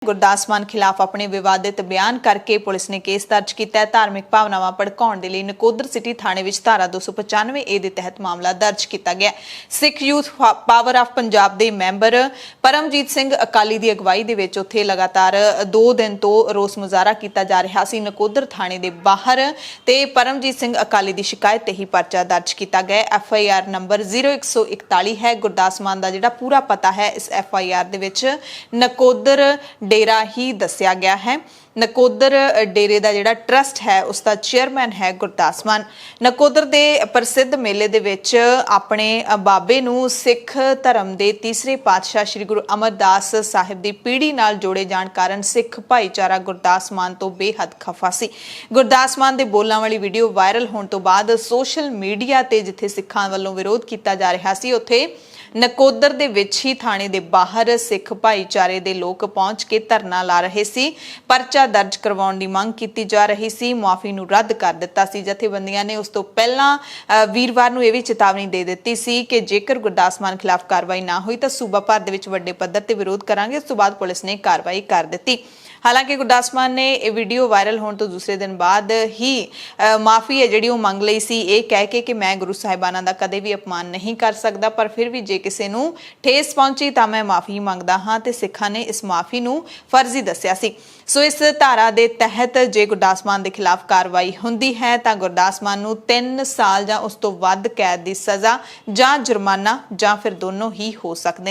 गुरदास मान खिलाफ अपने विवादित बयान करके पुलिस ने केस दर्ज किया। धार्मिक भावनावां भड़काउण दे लई नकोदर सिटी थाणे विच धारा 295 ए दे तहत मामला दर्ज किया गया। Sikh youth power of Punjab दे मैंबर परमजीत सिंह अकाली दी अगवाई दे विच उत्थे लगातार 2 दिन तो रोस मुजाहरा किया जा रहा सी नकोदर थाणे दे बाहर ते परमजीत सिंह अकाली दी शिकायत ते ही परचा दर्ज किया गया। FIR नंबर 0141 है। गुरदास मान दा जिहड़ा पूरा पता है इस FIR दे विच नकोदर डेरा ही दस्या गया है। नकोदर डेरे का जिहड़ा ट्रस्ट है उसका चेयरमैन है गुरदास मान। नकोदर दे प्रसिद्ध मेले दे विच अपने बाबे नूं सिख धर्म के तीसरे पातशाह श्री गुरु अमरदास साहिब की पीढ़ी नाल जोड़े जाण कारण सिख भाईचारा गुरदास मान तो बेहद खफा सी। गुरदास मान दे बोलण वाली वीडियो वायरल होने तो बाद सोशल मीडिया ते जिथे सिखां वालों विरोध किया जा रहा सी उत्थे नकोदर दे विच ही थाणे दे बाहर सिख भाईचारे दे लोग पहुंच के धरना ला रहे सी। परचा दर्ज करवाउण दी मंग कीती जा रही सी। मुआफी नूं रद्द कर दिता सी। जथेबंदियां ने उस तो पहलां वीरवार नूं इह वी चेतावनी दे दित्ती सी कि जेकर गुरदास मान खिलाफ कार्रवाई ना हुई तां सूबा भर दे विच वड्डे पद्धर ते विरोध करांगे। उस तो बाद पुलिस ने कार्रवाई कर दित्ती। हालांकि गुरदास मान ने यह वीडियो वायरल होने तो दूसरे दिन बाद ही माफ़ी है जी मंग लई सी, ये कह के मैं गुरु साहिबाना का कदे भी अपमान नहीं कर सकता, पर फिर भी जे किसी नूं ठेस पहुंची तो मैं माफ़ी मंगदा हाँ। तो सिखां ने इस माफ़ी नूं फर्जी दस्या सी। सो इस धारा के तहत जे गुरदास मान के खिलाफ कार्रवाई हुंदी है तो गुरदास मान नूं 3 साल जां उस तो वध कैद की सज़ा जां जुर्माना जां फिर दोनों ही हो सकते।